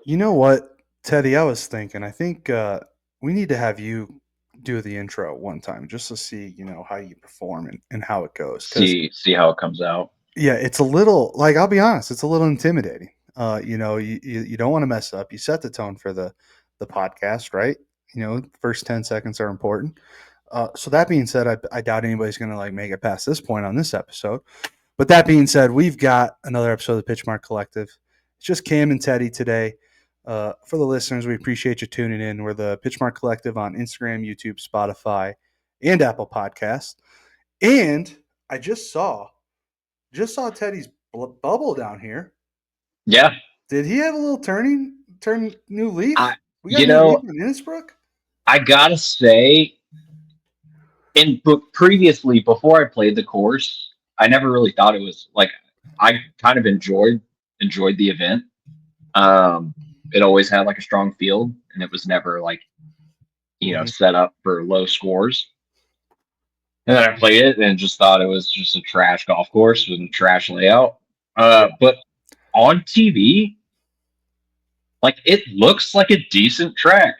You know what, Teddy? I was thinking. I think we need to have you do the intro one time just to see, how you perform and how it goes. Because See how it comes out. yeah, it's a little like I'll be honest, it's a little intimidating. You don't want to mess up. You set the tone for the podcast, right? First 10 seconds are important. So that being said, I doubt anybody's gonna like make it past this point on this episode. But that being said, we've got another episode of the Pitchmark Collective. It's just Cam and Teddy today. For the listeners, we appreciate you tuning in. We're the Pitchmark Collective on Instagram, YouTube, Spotify, and Apple Podcasts. And I just saw Teddy's bubble down here. Yeah, Did he have a little turn new I leaf? We got a you new leaf know on Innisbrook. I gotta say, in book previously before I played the course, I never really thought it was like I kind of enjoyed the event. Um, it always had like a strong field, and it was never like Hmm. set up for low scores. And then I played it and just thought it was just a trash golf course with a trash layout. Yeah. But on TV, like it looks like a decent track.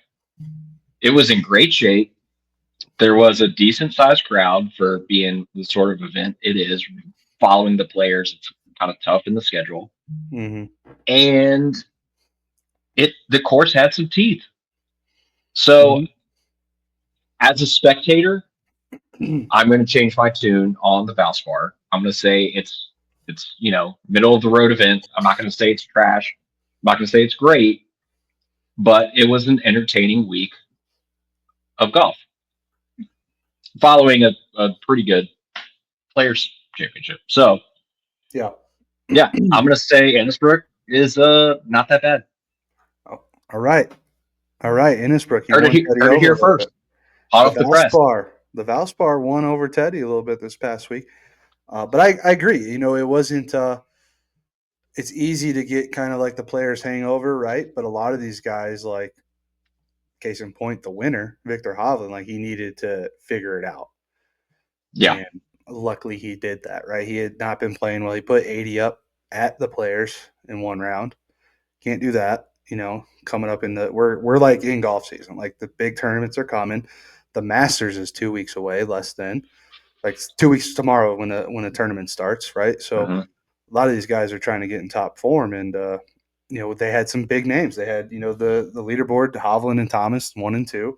It was in great shape. There was a decent sized crowd for being the sort of event it is. Following the players, it's kind of tough in the schedule, Hmm. and the course had some teeth. So Hmm. as a spectator, I'm going to change my tune on the Valspar. I'm going to say it's middle of the road event. I'm not going to say it's trash. I'm not going to say it's great, but it was an entertaining week of golf, following a pretty good players championship. So Yeah. yeah, I'm gonna say Innisbrook is not that bad. Oh, all right. All right. Innisbrook, you won Teddy Heard it over a here little first, bit. hot The off the press. Valspar, the Valspar won over Teddy a little bit this past week. But I agree. It wasn't. It's easy to get kind of like the players hangover, right? But a lot of these guys, like case in point, the winner, Victor Hovland, like he needed to figure it out, Yeah. and luckily he did that. Right? He had not been playing well. He put 80 up at the players in one round. Can't do that. Coming up in we're like in golf season. Like the big tournaments are coming. The Masters is 2 weeks away, less than like 2 weeks tomorrow when the tournament starts, right? So Hmm. a lot of these guys are trying to get in top form, and they had some big names. They had the leaderboard, Hovland and Thomas, 1 and 2.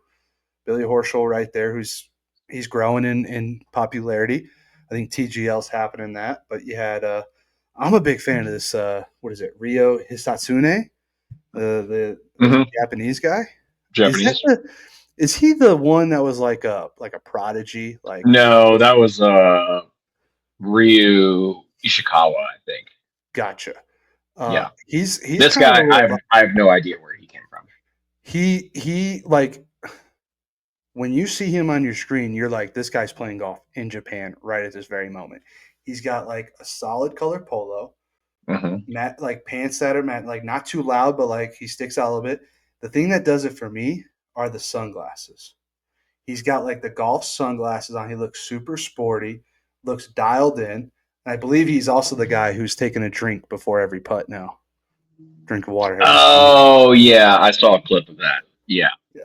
Billy Horschel right there, he's growing in popularity. I think TGLs happening that, but you had I'm a big fan of this. What is it, Ryo Hisatsune, the Hmm. Japanese guy? Is that Japanese. is he the one that was like a prodigy? Like, No, that was Ryu Ishikawa, I think. gotcha. Yeah, He's this kind of guy, a little. I have no idea where he came from. He like when you see him on your screen, you're like, this guy's playing golf in Japan right at this very moment. He's got like a solid color polo, Hmm. matte like pants that are matte, like not too loud, but like he sticks out a little bit. The thing that does it for me are the sunglasses. He's got like the golf sunglasses on. He looks super sporty, looks dialed in. And I believe he's also the guy who's taking a drink before every putt now. Drink of water. Have you seen him? Oh yeah, I saw a clip of that. Yeah, Yeah.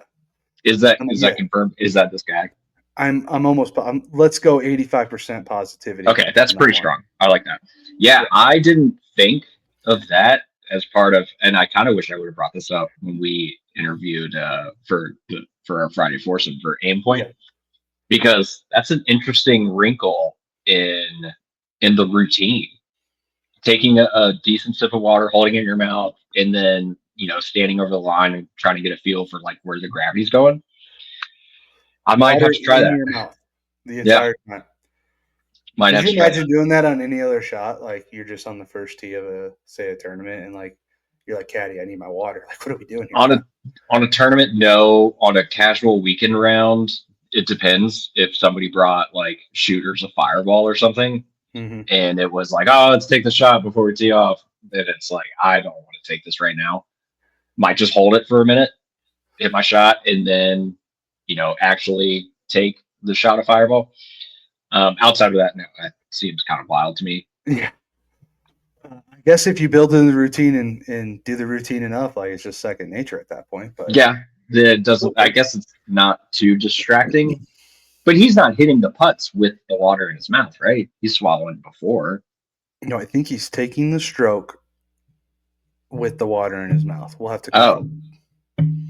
is Yeah. that confirmed? Is that this guy? I'm almost. Let's go 85% positivity Okay, that's on that pretty one. strong. I like that. Yeah, Yeah. I didn't think of that as part of, and I kind of wish I would have brought this up when we interviewed for our Friday foursome for Aim Point, Yeah. because that's an interesting wrinkle in the routine. Taking a decent sip of water, holding it in your mouth, and then standing over the line and trying to get a feel for like where the gravity's going. I might have Water to try in that. your mouth the Yeah, entire time. might Could have you to try imagine that. doing that on any other shot? Like you're just on the first tee of a tournament, and like you're like, caddy, I need my water. Like, what are we doing here, On bro? a tournament, no. On a casual weekend round, it depends. If somebody brought like shooters a fireball or something, Hmm. and it was like, oh, let's take the shot before we tee off, then it's like, I don't want to take this right now. Might just hold it for a minute, hit my shot, and then actually take the shot of fireball. Outside of that, no, that seems kind of wild to me. Yeah. guess if you build in the routine and do the routine enough, like it's just second nature at that point. But Yeah, it doesn't. I guess it's not too distracting. But he's not hitting the putts with the water in his mouth, right? He's swallowing before. I think he's taking the stroke with the water in his mouth. We'll have to Oh, confirm.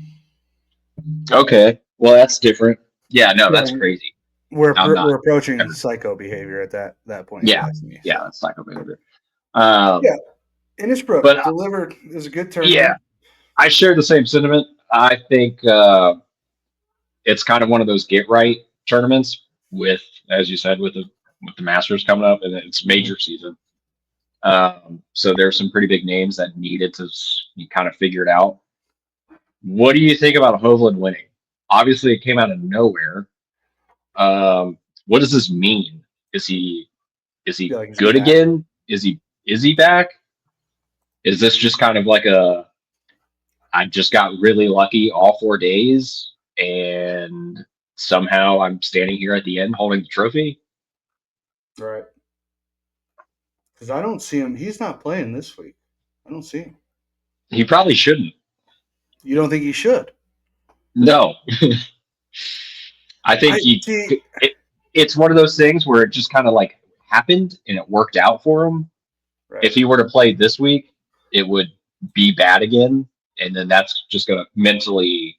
okay. Well, that's different. Yeah, no, Yeah, that's crazy. we're I'm not. we're approaching psycho behavior at that point, if you Yeah, ask me. yeah, So that's psycho behavior. yeah, Um, Innisbrook but delivered. It was a good yeah, tournament. I share the same sentiment. I think it's kind of one of those get right tournaments with, as you said, with the Masters coming up and it's Mhm. major season. So there's some pretty big names that needed to kind of figure it out. What do you think about Hovland winning? Obviously, it came out of nowhere. Um, what does this mean? Is he is Feel he like is he good back? again? Is he back? Is this just kind of like a I just got really lucky all 4 days and somehow I'm standing here at the end holding the trophy? Right. Because I don't see him. He's not playing this week. I don't see him. He probably shouldn't. You don't think he should? No, I think I see. it's one of those things where it just kind of like happened and it worked out for him. If Right. he were to play this week, it would be bad again, and then that's just going to mentally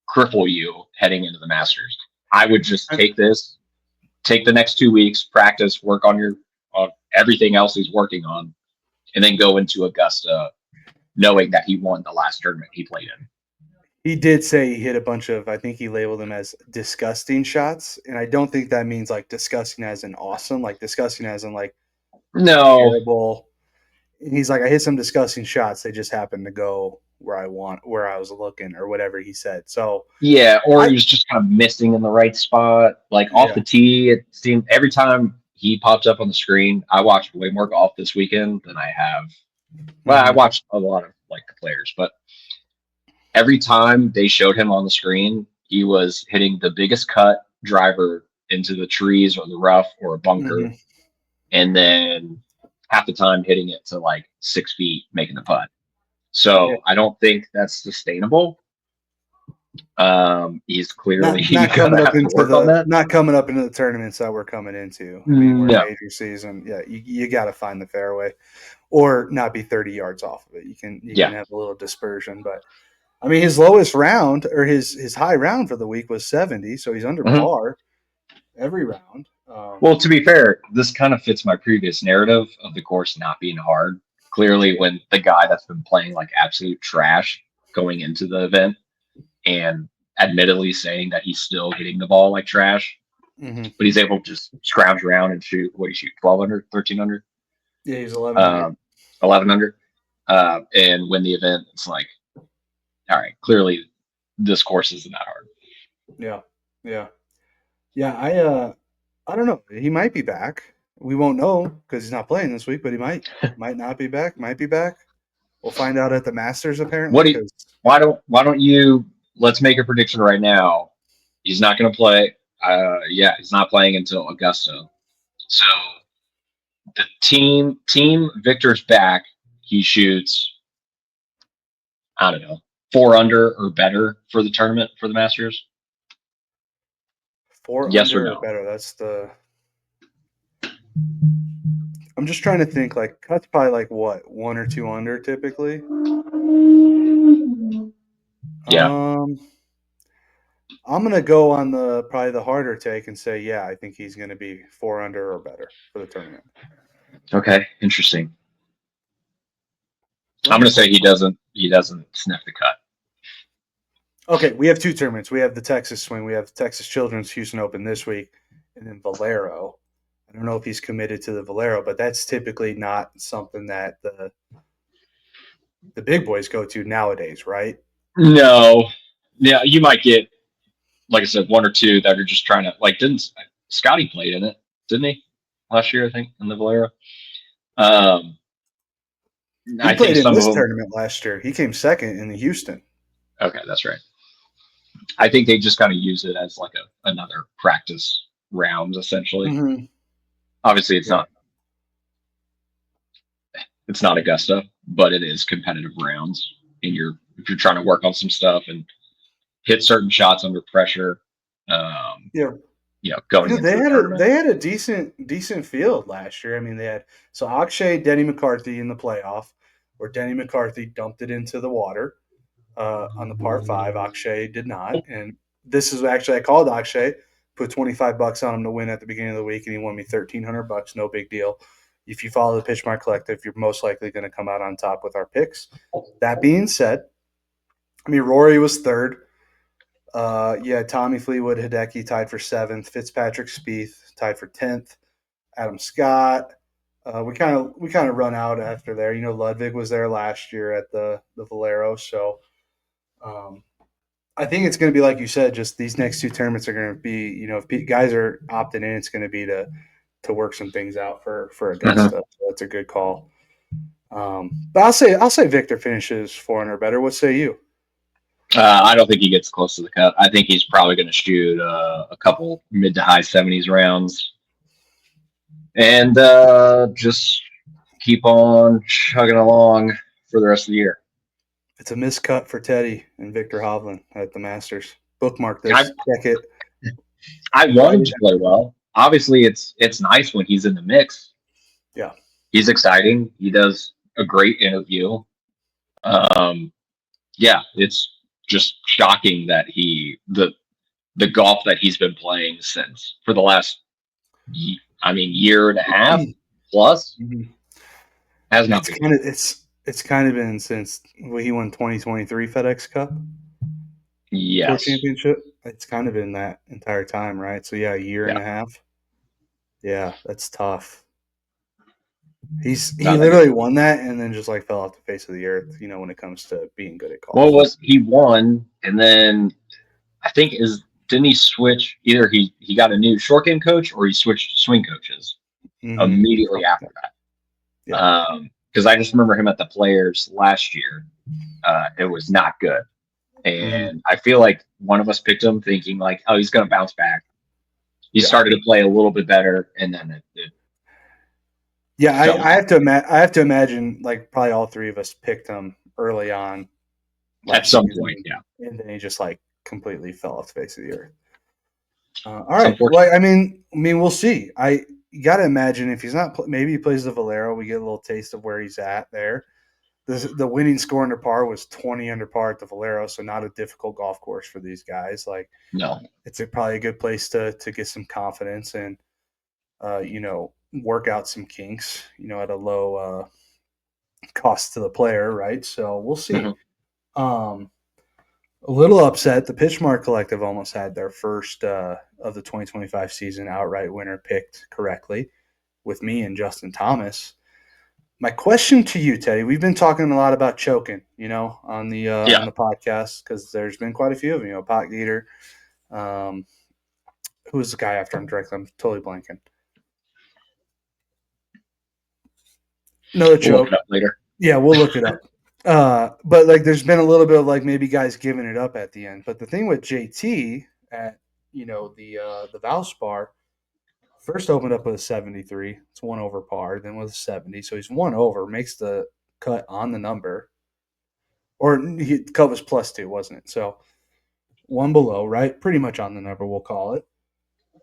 cripple you heading into the Masters. I would just I, take the next 2 weeks, practice, work on everything else he's working on, and then go into Augusta knowing that he won the last tournament he played in. he did say he hit a bunch of. I think he labeled them as disgusting shots, and I don't think that means like disgusting as in awesome, like disgusting as in like No, terrible. And he's like, I hit some disgusting shots. They just happened to go where I was looking, or whatever he said. So yeah, or I, he was just kind of missing in the right spot. Like off yeah, the tee, it seemed every time he popped up on the screen, I watched way more golf this weekend than I have. Well, I hmm watched a lot of like the players, but every time they showed him on the screen, he was hitting the biggest cut driver into the trees or the rough or a bunker, hmm and then half the time hitting it to like 6 feet, making the putt. yeah, So I don't think that's sustainable. He's clearly not going coming to up have to into work on the that. not coming up into the tournaments that we're coming into. I mean, we're in No. major season. Yeah, you got to find the fairway, or not be 30 yards off of it. You can Yeah. have a little dispersion, but I mean, his lowest round or his high round for the week was 70, so he's under Mhm. par every round. Well, to be fair, this kind of fits my previous narrative of the course not being hard. Clearly, when the guy that's been playing like absolute trash going into the event and admittedly saying that he's still hitting the ball like trash, hmm but he's able to just scrounge around and shoot, what do you shoot, 12 under, 13 under, Yeah, he's 11 under. um, 11 under, and win the event. It's like, all right, clearly this course isn't that hard. Yeah, yeah, yeah. I don't know. He might be back. We won't know because he's not playing this week, but he might not be back. Might be back. We'll find out at the Masters apparently What do you, because why don't you, let's make a prediction right now. He's not going to play. Yeah, he's not playing until Augusta. So the team Victor's back. He shoots, I don't know, 4 under or better for the tournament for the Masters. four Yes or under or no? better. That's the. I'm just trying to think. Like cuts probably like what 1 or 2 under typically. Yeah. Um, I'm gonna go on the probably the harder take and say yeah. I think he's gonna be 4 under or better for the tournament. Okay. Interesting. I'm Right. going to say he doesn't. He doesn't sniff the cut. Okay, we have two tournaments. We have the Texas Swing. We have the Texas Children's Houston Open this week, and then Valero. I don't know if he's committed to the Valero, but that's typically not something that the big boys go to nowadays, right? No. Yeah, you might get, like I said, one or two that are just trying to like. Didn't Scotty played in it? Didn't he last year? I think in the Valero. Um, He I think played in some of this them. tournament last year. He came second in the Houston. Okay, that's right. I think they just kind of use it as like another practice round, essentially. Mm-hmm. Obviously, it's Yeah. not. It's not Augusta, but it is competitive rounds. And if you're trying to work on some stuff and hit certain shots under pressure, um, Yeah, going into the tournament. they had a decent field last year. I mean, they had so Akshay, Denny McCarthy in the playoff, where Denny McCarthy dumped it into the water on the par five. Akshay did not, and this is actually I called Akshay, put $25 on him to win at the beginning of the week, and he won me $1,300. No big deal. If you follow the Pitch Mark Collective, you're most likely going to come out on top with our picks. That being said, I mean Rory was third. Yeah, Tommy Fleetwood, Hideki tied for seventh. Fitzpatrick Spieth tied for 10th. Adam Scott. We kind of run out after there. You know, Ludwig was there last year at the Valero, so um, I think it's going to be like you said. Just these next two tournaments are going to be, you know, if guys are opting in, it's going to be to work some things out for Mhm. Augusta. So that's a good call. But I'll say Victor finishes 400 better. What say you? I don't think he gets close to the cut. I think he's probably going to shoot a couple mid to high 70s rounds and just keep on chugging along for the rest of the year. It's a miscut for Teddy and Victor Hovland at the Masters. Bookmark I this. Check it. I want Write him it to down. play well. Obviously, it's nice when he's in the mix. Yeah. He's exciting. He does a great interview. Um, yeah, it's just shocking that the golf that he's been playing since for the last year and a half plus Mhm. has not It's been kind good. of it's kind of been since he won 2023 FedEx Cup Tour Yes. Championship. It's kind of been that entire time, right? So yeah, a year and Yeah. a half. Yeah, that's tough. He No, that, literally won that and then just like fell off the face of the earth. You know, when it comes to being good at what golf. was he won and then I think is didn't he switch either he got a new short game coach or he switched swing coaches immediately after that. Yeah. Because I just remember him at the Players last year. It was not good. Hmm. And I feel like one of us picked him thinking like, oh, he's going to bounce back. He Yeah. started to play a little bit better, and then it Yeah, fell I off I have to imagine like probably all three of us picked him early on at last some point. season, Yeah, and then he just like completely fell off the face of the earth. All it's right. unfortunate. Well, I mean, we'll see. You got to imagine if he's not, maybe he plays the Valero. We get a little taste of where he's at there. The winning score under par was 20 under par at the Valero, so not a difficult golf course for these guys. Like No. probably a good place to get some confidence and work out some kinks. You know, at a low cost to the player, right? So we'll see. Mhm. Um, a little upset. The Pitchmark Collective almost had their first of the 2025 season outright winner picked correctly with me and Justin Thomas. My question to you, Teddy, we've been talking a lot about choking, Yeah. on the podcast because there's been quite a few of them. You know, Pot Gator. Um, who's the guy after I'm directly? I'm totally blanking. Another We'll look it choke. up later. Yeah, we'll look it up. But like, there's been a little bit of like maybe guys giving it up at the end. But the thing with JT at the Valspar first opened up with a 73. It's one over par. Then with a 70, so he's one over, makes the cut on the number, or cut was +2, wasn't it? So one below, right? Pretty much on the number, we'll call it.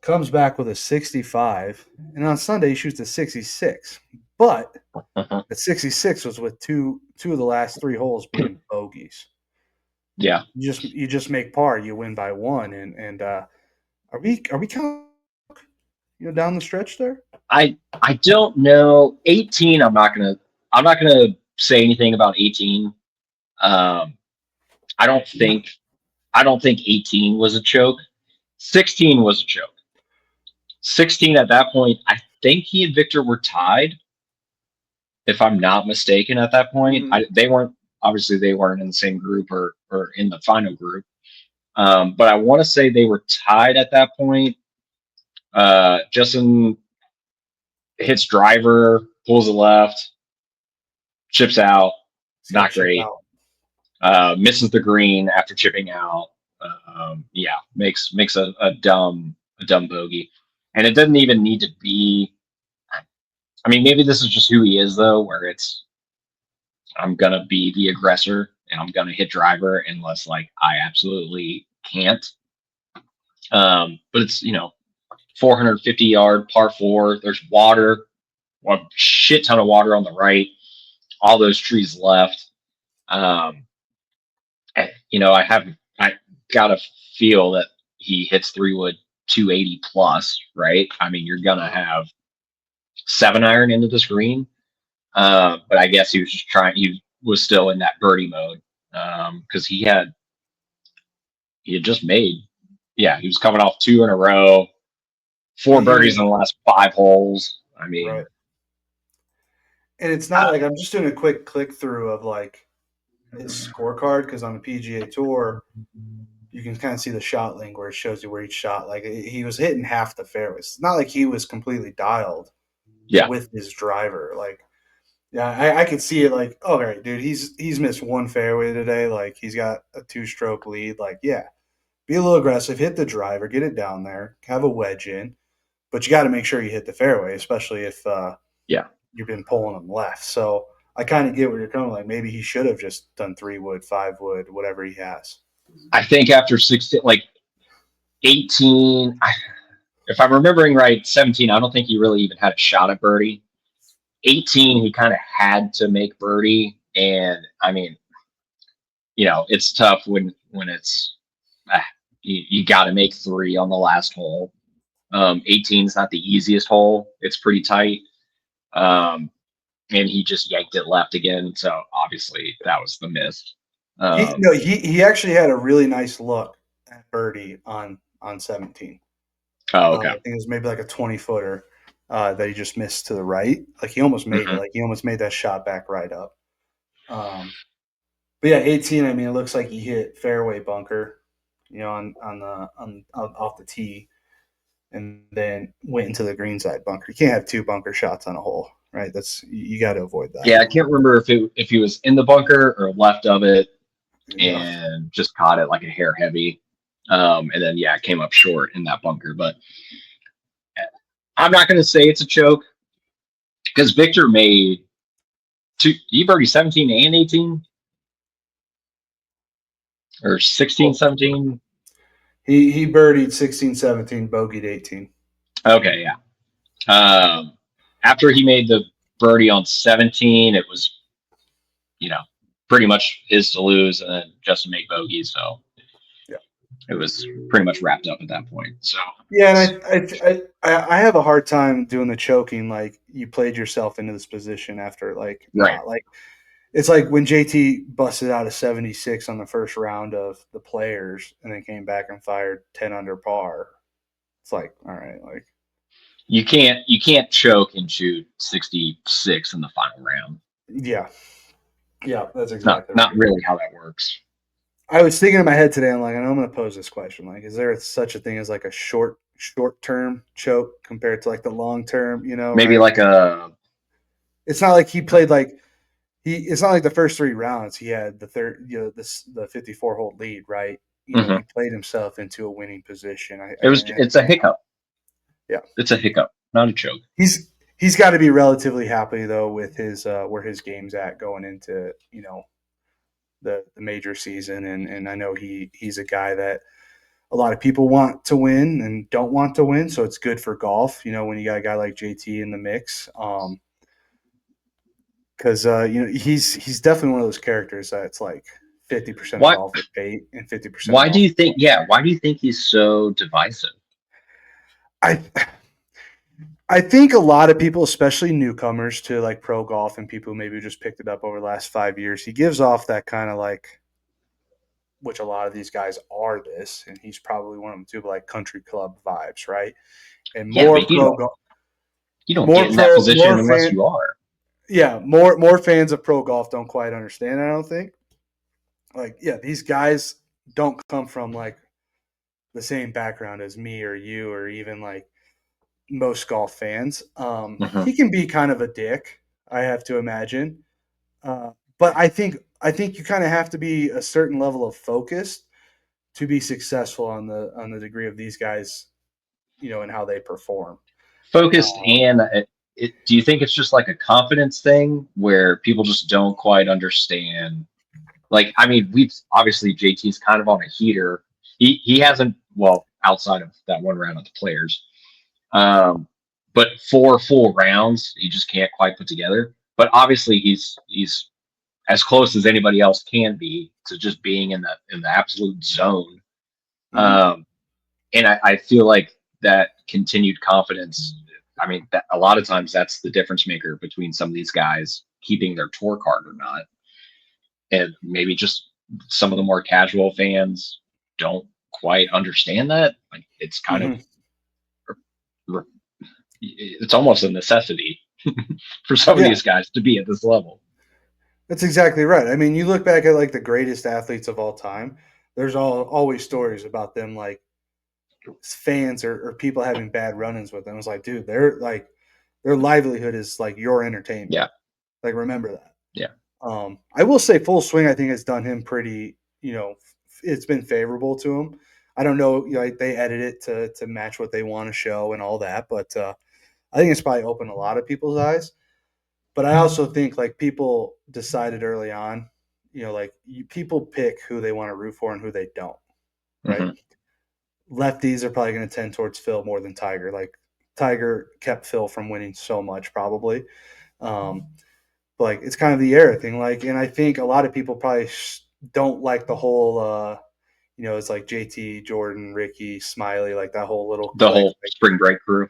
Comes back with a 65, and on Sunday he shoots a 66. But Uh-huh. the 66 was with two of the last three holes being bogeys. Yeah. You just make par, you win by one, and are we kind of down the stretch there? I don't know. 18. I'm not gonna say anything about 18. Um, I don't Yeah. think I don't think 18 was a choke. 16 was a choke. 16 at that point, I think he and Victor were tied, if I'm not mistaken. At that point, Mm-hmm. they weren't obviously they weren't in the same group or in the final group. But I want to say they were tied at that point. Justin hits driver, pulls a left, chips out, He's got to not chip great. out. Misses the green after chipping out. Yeah, makes a dumb bogey, and it doesn't even need to be. I mean, maybe this is just who he is, though, where it's I'm gonna be the aggressor and I'm gonna hit driver unless like I absolutely can't. But it's 450-yard par four. There's water, a shit ton of water on the right. All those trees left. Um, I gotta feel that he hits three wood 280 plus, right? I mean, you're gonna have 7-iron into the screen. But I guess he was just trying. He was still in that birdie mode because he had just made. Yeah, he was coming off two in a row, four You birdies know, in the last five holes. I mean, right. And it's not uh, like I'm just doing a quick click through of like his scorecard because on the PGA Tour, you can kind of see the shot link where it shows you where each shot. Like he was hitting half the fairways. It's not like he was completely dialed yeah, with his driver. Like, yeah, I could see it. Like, all right, dude, he's missed one fairway today. Like, he's got a 2-stroke lead. Like, yeah, be a little aggressive, hit the driver, get it down there, have a wedge in, but you got to make sure you hit the fairway, especially if yeah. you've been pulling them left. So I kind of get where you're coming. Like, maybe he should have just done 3 wood, 5 wood, whatever he has. I think after 16, like 18, if I'm remembering right, 17. I don't think he really even had a shot at birdie. 18, he kind of had to make birdie, and I mean, it's tough when it's ah, you got to make three on the last hole. 18 is not the easiest hole; it's pretty tight, and he just yanked it left again. So obviously that was the miss. He Um, no, he actually had a really nice look at birdie on 17. oh, I okay. think it was maybe like a 20-footer that he just missed to the right. Like he almost made it. Hmm. Like he almost made that shot back right up. Um, but yeah, 18. I mean, it looks like he hit fairway bunker, off the tee, and then went into the green side bunker. You can't have two bunker shots on a hole, right? You got to avoid that. Yeah, I can't remember if he was in the bunker or left of it Yeah, and just caught it like a hair heavy. And then yeah, it came up short in that bunker. But I'm not going to say it's a choke because Victor made two. He birdied 17 and 18 or 16, well, 17. he birdied 16, 17, bogeyed 18. Okay, yeah. After he made the birdie on 17, it was you know pretty much his to lose, and then Justin made bogey, so Yeah. it was pretty much wrapped up at that point. So Yeah, and I have a hard time doing the choking. Like you played yourself into this position after like right, not like it's like when JT busted out a 76 on the first round of the Players and then came back and fired 10 under par. It's like all right, like you can't choke and shoot 66 in the final round. yeah, yeah, that's It's not exactly not right. really how that works. I was thinking in my head today. I'm like, I know I'm going to pose this question. Like, is there such a thing as like a short term choke compared to like the long term? Maybe Right? like a It's not like he played like it's not like the first 3 rounds he had the third the 54-hole lead, right? mhm. He played himself into a winning position. I It's a hiccup. yeah, It's a hiccup, not a choke. he's got to be relatively happy though with his where his game's at going into the major season, and I know he's a guy that a lot of people want to win and don't want to win, so it's good for golf. When you got a guy like JT in the mix. Because he's definitely one of those characters that's like 50% of Why golf is bait and 50% of why do golf you is think fun. why do you think he's so divisive? I I think a lot of people, especially newcomers to like pro golf and people who maybe just picked it up over the last 5 years, he gives off that kind of like which a lot of these guys are this, and he's probably one of them too, but like country club vibes, right? And Yeah, but you don't get in that position more unless fan, you are. yeah, more fans of pro golf don't quite understand. I don't think like yeah, these guys don't come from like the same background as me or you or even like most golf fans. Mhm. He can be kind of a dick, I have to imagine. But I think you kind of have to be a certain level of focus to be successful on the degree of these guys, and how they perform. Focused Um, and do you think it's just like a confidence thing where people just don't quite understand? Like, I mean, we've obviously JT's kind of on a heater. He hasn't, well, outside of that one round of the players, um, but 4 full rounds he just can't quite put together. But obviously he's as close as anybody else can be to just being in the absolute zone. Hmm. Um, and I feel like that continued confidence. I mean, that, a lot of times that's the difference maker between some of these guys keeping their tour card or not, and maybe just some of the more casual fans don't quite understand that. Like it's kind of Hmm. it's almost a necessity for some of Yeah, these guys to be at this level. that's exactly right. I mean, you look back at like the greatest athletes of all time. There's always stories about them, like fans or people having bad run-ins with them. It's like, dude, they're like their livelihood is like your entertainment. Yeah, Like, remember that. yeah. I will say, Full Swing, I think has done him pretty. It's been favorable to him. I don't know, they edit it to match what they want to show and all that, but I think it's probably opened a lot of people's eyes. But I also think like people decided early on, like people pick who they want to root for and who they don't, right? Hmm. Lefties are probably going to tend towards Phil more than Tiger. Like Tiger kept Phil from winning so much, probably. Um, but like it's kind of the era thing. Like, and I think a lot of people probably don't like the whole. It's like JT, Jordan, Ricky, Smiley, like that whole little The clique. whole Like, spring break crew.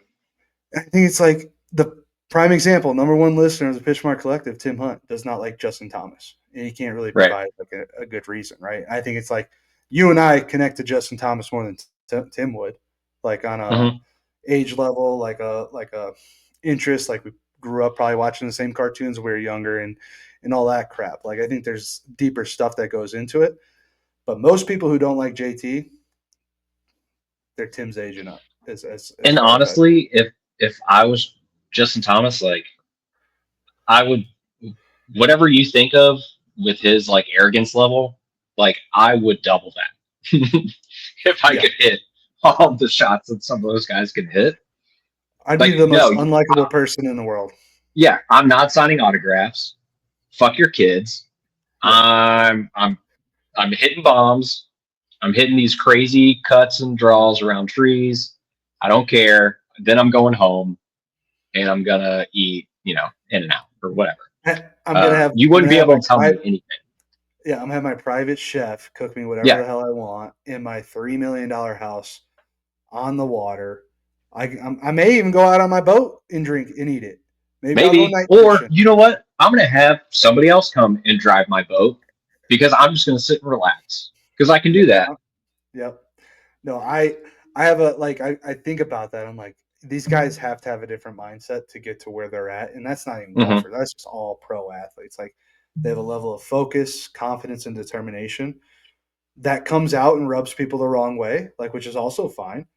I think it's like the prime example. Number one listener of the Pitchmark Collective, Tim Hunt, does not like Justin Thomas, and he can't really Right. provide like a good reason, right? I think it's like you and I connect to Justin Thomas more than Tim would, like on a Hmm. age level, like a interest. Like we grew up probably watching the same cartoons when we were younger, and all that crap. Like I think there's deeper stuff that goes into it. But most people who don't like JT, they're Tim's agent up, as And far as I. honestly, if I was Justin Thomas, like I would, whatever you think of with his like arrogance level, like I would double that if I Yeah, could hit all the shots that some of those guys can hit. I'd be Like the no, most unlikable person in the world. yeah, I'm not signing autographs. Fuck your kids. Yeah. I'm I'm hitting bombs. I'm hitting these crazy cuts and draws around trees. I don't care. Then I'm going home and I'm gonna eat, In and Out or whatever. I'm gonna have You I'm wouldn't gonna be have able my to tell me anything. yeah, I'm gonna have my private chef cook me whatever Yeah. the hell I want in my $3 million house on the water. I may even go out on my boat and drink and eat it. Maybe I'll go Maybe. night Or fishing. you know what? I'm gonna have somebody else come and drive my boat because I'm just gonna sit and relax because I can Yeah. do that. Yep. No, I have a like I think about that. I'm like, these guys have to have a different mindset to get to where they're at. And that's not even Hmm. golfers. That's just all pro athletes. Like they have a level of focus, confidence, and determination that comes out and rubs people the wrong way, like which is also fine.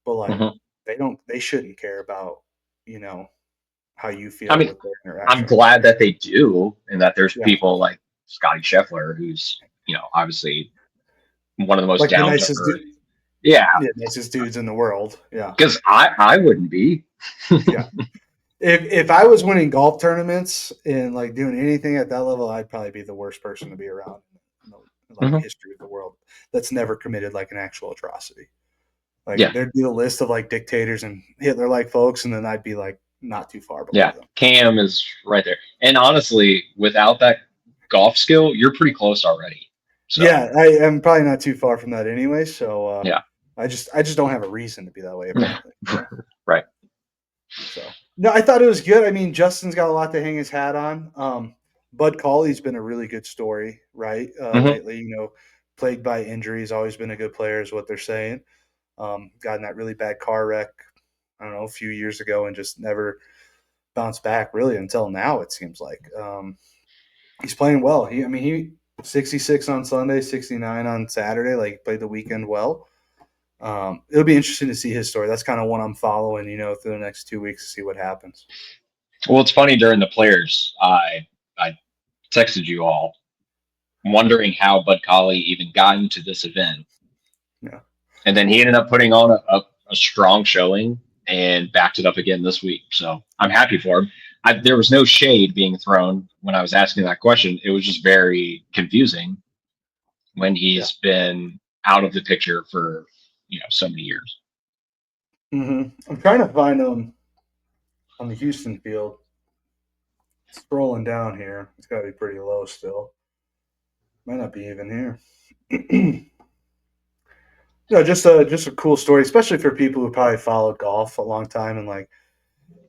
But like Hmm. they shouldn't care about, you know, how you I feel mean, with their I'm interaction. glad that they do, and that there's Yeah. people like Scotty Scheffler, who's obviously one of the most Like the down to nicest earth. Yeah, yeah, nicest dudes in the world. Yeah. because I wouldn't be. Yeah. If I was winning golf tournaments and like doing anything at that level, I'd probably be the worst person to be around in the like Hmm. history of the world that's never committed like an actual atrocity. Like Yeah, there'd be a list of like dictators and Hitler like folks, and then I'd be like not too far below yeah. them. Cam is right there, and honestly, without that golf skill, you're pretty close already. So Yeah, I am probably not too far from that anyway. So yeah, I just don't have a reason to be that way apparently. right. So no, I thought it was good. I mean, Justin's got a lot to hang his hat on. Bud Cauley's been a really good story, right? Hmm. Lately, plagued by injuries, always been a good player, is what they're saying. Got in that really bad car wreck, I don't know, a few years ago, and just never bounced back really until now. It seems like he's playing well. He 66 on Sunday, 69 on Saturday. Like played the weekend well. It'll be interesting to see his story. That's kind of one I'm following, through the next 2 weeks to see what happens. Well, it's funny during the players, I texted you all wondering how Bud Colley even got into this event, Yeah. and then he ended up putting on a strong showing. and backed it up again this week. So I'm happy for him. There was no shade being thrown when I was asking that question. It was just very confusing when Yeah. he's been out of the picture for so many years. I'm trying to find him on the Houston field. Scrolling down here, it's got to be pretty low still. Might not be even here. Just a cool story, especially for people who probably followed golf a long time, and like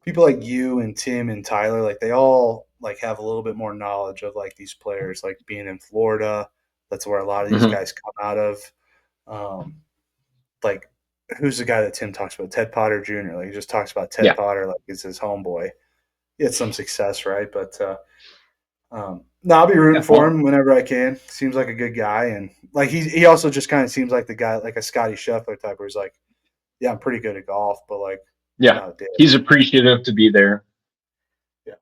people like you and Tim and Tyler, like they all like have a little bit more knowledge of like these players, like being in Florida. That's where a lot of these Mm-hmm. guys come out of. Um, like who's the guy that Tim talks about? Ted Potter Jr. Like he just talks about Ted Yeah, Potter like it's his homeboy. He had some success, right? But no, I'll be rooting yeah. for Well, him whenever I can. Seems like a good guy, and like he also just kind of seems like the guy, like a Scotty Scheffler type, where he's like, yeah, I'm pretty good at golf, but like yeah. not a day. He's appreciative to be there. Yeah.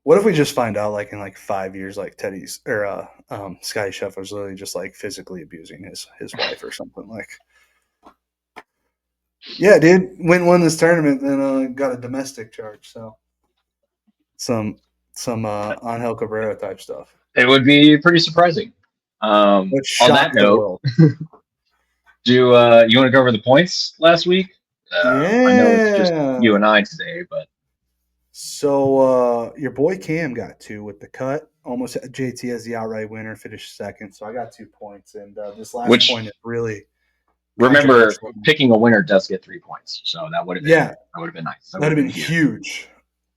What if we just find out, like in like 5 years, like Teddy's or Scotty Scheffler's literally just like physically abusing his wife or something? Like, yeah, dude, won this tournament and got a domestic charge. So some Angel Cabrera type stuff. It would be pretty surprising. Let's On that shock the note, world. do you want to go over the points last week? I know it's just you Yeah. and I today, but So your boy Cam got two with the cut. Almost JT as the outright winner, finished second. So I got 2 points, and this last point which is really remember controversial. picking a winner does get 3 points, so Yeah, that would have been nice. That would that'd have have been been huge. huge.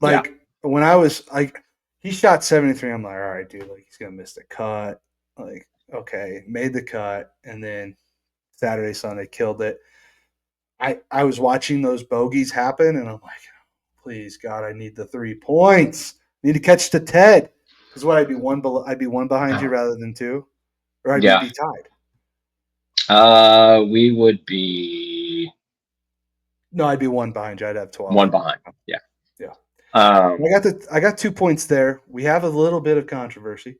Yeah, Like when I was like, he shot 73. I'm like, all right, dude, like he's gonna miss the cut. Like, okay, made the cut, and then Saturday, Sunday killed it. I was watching those bogeys happen, and I'm like, please God, I need the 3 points. I need to catch the Ted. Because what I'd be one behind you rather than two, or I'd we yeah. be tied. We would be No, I'd be one behind you. I'd have one 12. behind. Yeah. Yeah, Um, I got 2 points there. We have a little bit of controversy,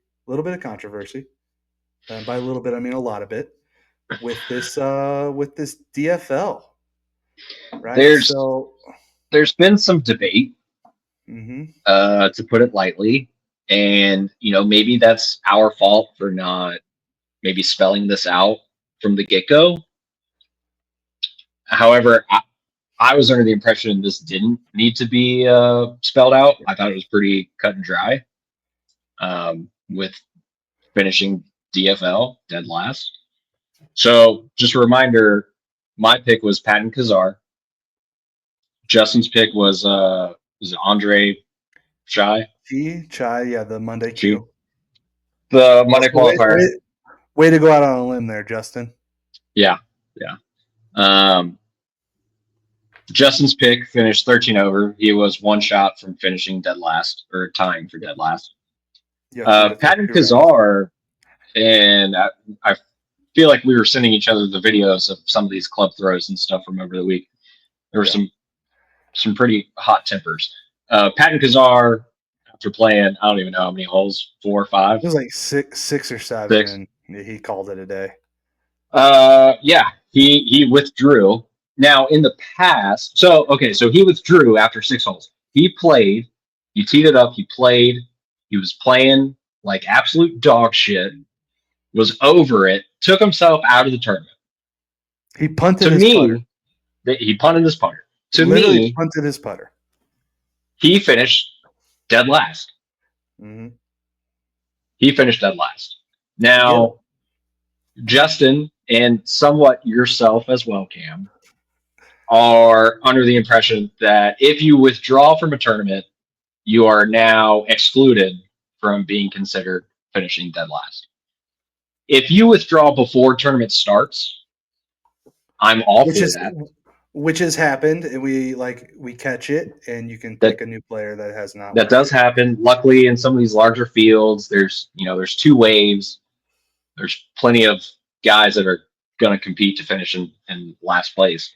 and by a little bit I mean a lot of it with this DFL, right? there's So, there's been some debate, hmm to put it lightly, and maybe that's our fault for not maybe spelling this out from the get go. However, I was under the impression this didn't need to be spelled out. I thought it was pretty cut and dry, with finishing DFL dead last. So just a reminder, my pick was Patton Kazar. Justin's pick was it Andre Shy G Chai, yeah, the Monday Q, Q. the Monday Also, qualifier. way to go out on a limb there, Justin. Yeah, yeah. Um, Justin's pick finished 13 over. He was one shot from finishing dead last or tying for dead last. Yep, he had to throw Patton 2 rounds. Kazar, and I feel like we were sending each other the videos of some of these club throws and stuff from over the week. There were Yeah, some pretty hot tempers. Patton Kazar, after playing, I don't even know how many holes, 4 or 5, it was like six or seven, 6. and he called it a day. Yeah, he withdrew. Now in the past, so he withdrew after 6 holes. He played, he teed it up, he played, he was playing like absolute dog shit, was over it, took himself out of the tournament. He punted To his putter. me, he punted this putter. To Literally me, punted his putter. he finished dead last. Mm-hmm. He finished dead last. I get it. Now, Justin and somewhat yourself as well, Cam, are under the impression that if you withdraw from a tournament, you are now excluded from being considered finishing dead last. If you withdraw before tournament starts, I'm all Which for is that. which has happened, and we catch it, and you can That pick a new player that has not that won does yet. happen. Luckily, in some of these larger fields, there's 2 waves. There's plenty of guys that are going to compete to finish in last place.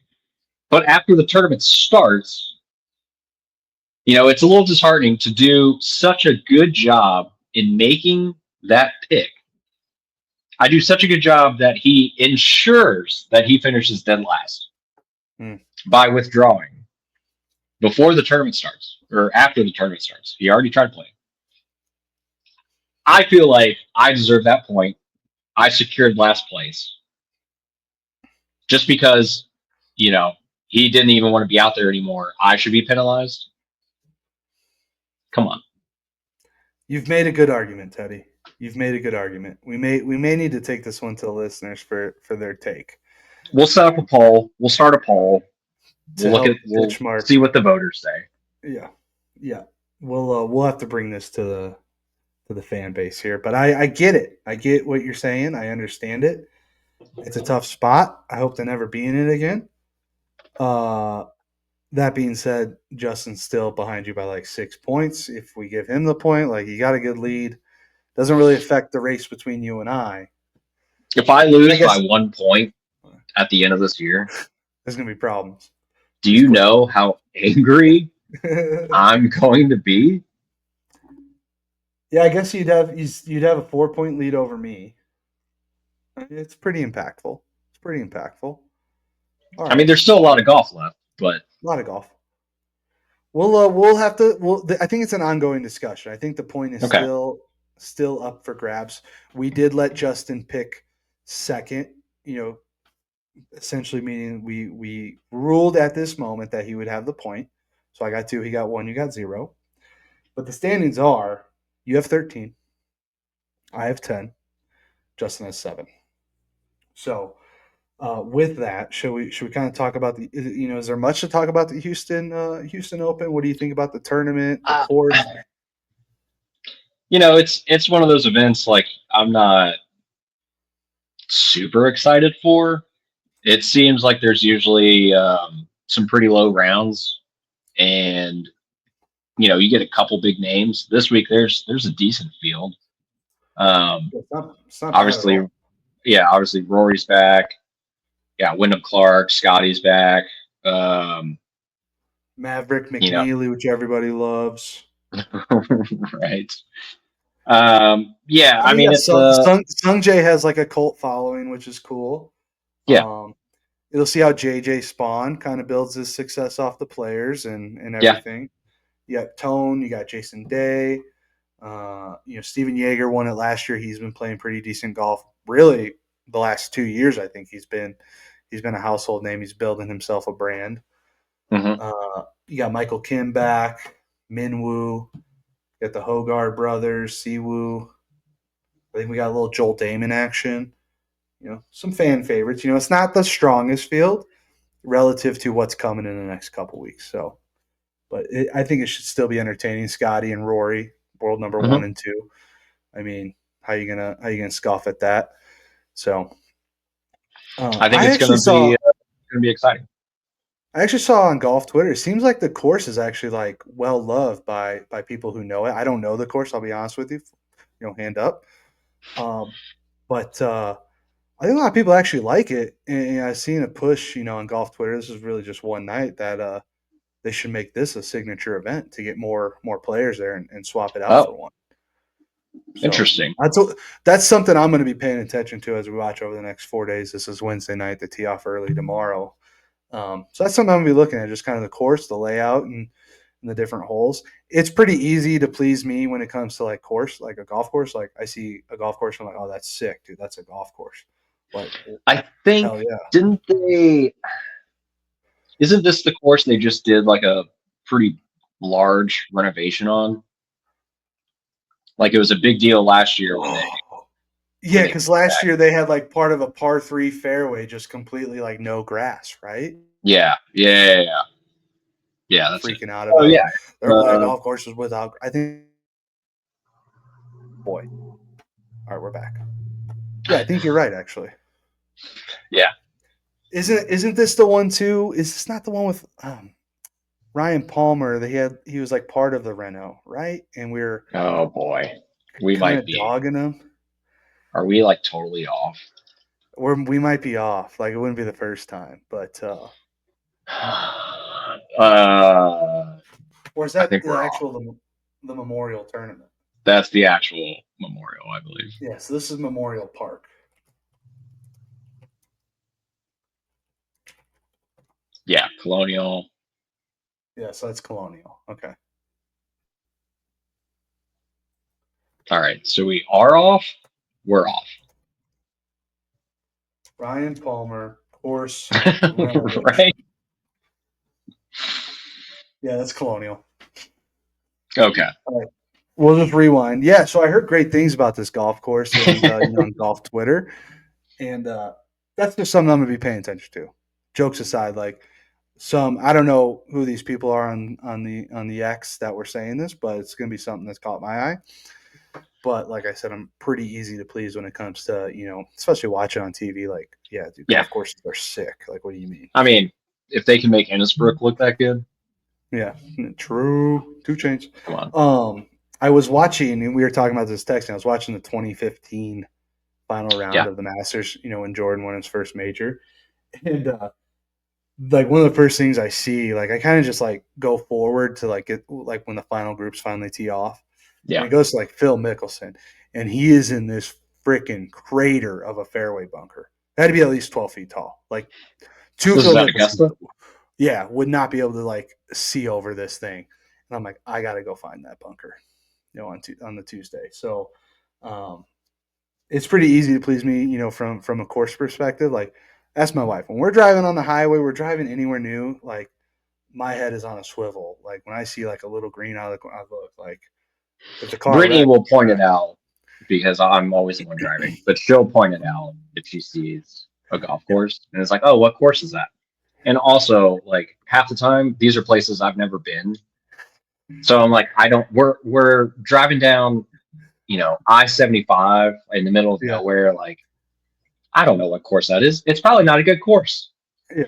But after the tournament starts, it's a little disheartening to do such a good job in making that pick. I do such a good job that he ensures that he finishes dead last. Mm. by withdrawing before the tournament starts or after the tournament starts. He already tried playing. I feel like I deserve that point. I secured last place just because, you know, he didn't even want to be out there anymore. I should be penalized. Come on. You've made a good argument, Teddy. You've made a good argument. We may need to take this one to the listeners for their take We'll set up a poll. We'll start a poll. to help We'll benchmark. see what the voters say. Yeah, yeah. We'll have to bring this to the fan base here, but I get it. I get what you're saying. I understand it. It's a tough spot. I hope to never be in it again. Uh, that being said, Justin's still behind you by like 6 points. If we give him the point, like you got a good lead. Doesn't really affect the race between you and I. If I And I lose by guess 1 point at the end of this year, there's gonna be problems. do Just you quit. know how angry I'm going to be? Yeah, I guess you'd have a 4 point lead over me. It's pretty impactful. It's pretty impactful. All I mean, right, there's still a lot of golf left, but a lot of golf. We'll have to. I think it's an ongoing discussion. I think the point is okay. still up for grabs. We did let Justin pick second. You know, essentially meaning we ruled at this moment that he would have the point. So I got two, he got one, you got zero. But the standings are: you have 13, I have 10, Justin has 7. So with that, should we kind of talk about is there much to talk about the Houston Open? What do you think about the tournament, the Uh, course? it's one of those events like I'm not super excited for. It seems like there's usually some pretty low rounds, and you get a couple big names. This week there's a decent field. Um, It's not bad at obviously, all. yeah, obviously Rory's back. Yeah, Wyndham Clark, Scotty's back. Um, Maverick you know, McNeely, which everybody loves. right? Yeah, I I mean, mean yeah, it's Sung Jae has like a cult following, which is cool. yeah. Um, You'll see how JJ Spawn kind of builds his success off the players and Yeah. everything. You got Tone, you got Jason Day. Steven Yeager won it last year. He's been playing pretty decent golf. Really, the last 2 years, I think he's been a household name. He's building himself a brand. Hmm. You got Michael Kim back, Minwoo. You got the Hogard brothers, Siwoo. I think we got a little Joel Damon action. Some fan favorites. It's not the strongest field relative to what's coming in the next couple weeks. So, but I think it should still be entertaining. Scotty and Rory, world number Hmm. one and two. I mean, how you gonna scoff at that? So, I think I it's actually gonna saw be exciting. I actually saw on golf Twitter. It seems like the course is actually like well loved by people who know it. I don't know the course. I'll be honest with you. Hand up. Um, but I think a lot of people actually like it, and I've seen a push. On golf Twitter. This is really just one night that they should make this a signature event to get more players there and swap it out Oh, for one. So interesting. that's something I'm going to be paying attention to as we watch over the next 4 days. This is Wednesday night. The tee off early tomorrow. So that's something I'm going to be looking at, just kind of the course, the layout, and the different holes. It's pretty easy to please me when it comes to like course, like a golf course. Like I see a golf course, I'm like, oh, that's sick, dude. That's a golf course. Like, I think hell yeah. didn't they? Isn't this the course they just did like a pretty large renovation on? Like it was a big deal last year when they Yeah, put because it last back. year they had like part of a par three fairway just completely like no grass, right? Yeah, yeah, yeah, yeah. Yeah, that's it. Freaking out Oh about yeah. it. They're playing Uh, golf courses without. I think, boy. All right, we're back. Yeah, I think you're right. Actually, yeah. isn't this the one too? Is this not the one with Ryan Palmer? He was like part of the reno, right? And we are Oh boy, we kind might of be. dogging him. Are we like totally off? We might be off. Like it wouldn't be the first time, but or is I that think the we're off. actual the Memorial Tournament? That's the actual memorial, I believe. Yeah, so this is Memorial Park. Yeah, Colonial. Yeah, so that's Colonial. Okay. All right, so we are off. We're off. Ryan Palmer, course renovation. Right? Yeah, that's Colonial. Okay. All right. We'll just rewind. Yeah, so I heard great things about this golf course and on golf Twitter. And that's just something I'm gonna be paying attention to. Jokes aside, like some I don't know who these people are on the X that were saying this, but it's gonna be something that's caught my eye. But like I said, I'm pretty easy to please when it comes to especially watching on TV. Like, yeah, dude, Yeah. golf courses are sick. Like, what do you mean? I mean, if they can make Innisbrook look that good, Yeah, true. 2 Chainz. come on. I was watching, and we were talking about this text. I was watching the 2015 final round Yeah. of the Masters. When Jordan won his first major, and like one of the first things I see, like I kind of just like go forward to like get like when the final groups finally tee off, and Yeah. it goes to like Phil Mickelson, and he is in this freaking crater of a fairway bunker. It had to be at least 12 feet tall. Like two This is Phil at Mickelsons, Augusta. yeah, would not be able to like see over this thing. And I'm like, I gotta go find that bunker, on the Tuesday. So um, it's pretty easy to please me, from a course perspective. Like, ask my wife when we're driving on the highway, we're driving anywhere new. Like, my head is on a swivel. Like when I see like a little green out of the look, like if the car Brittany wrecks, will point it out because I'm always the one driving, but she'll point it out if she sees a golf yeah, course and it's like, oh, what course is that? And also, like half the time, these are places I've never been. So I'm like, I don't. We're driving down, I-75 in the middle of yeah, nowhere. Like, I don't know what course that is. It's probably not a good course, yeah.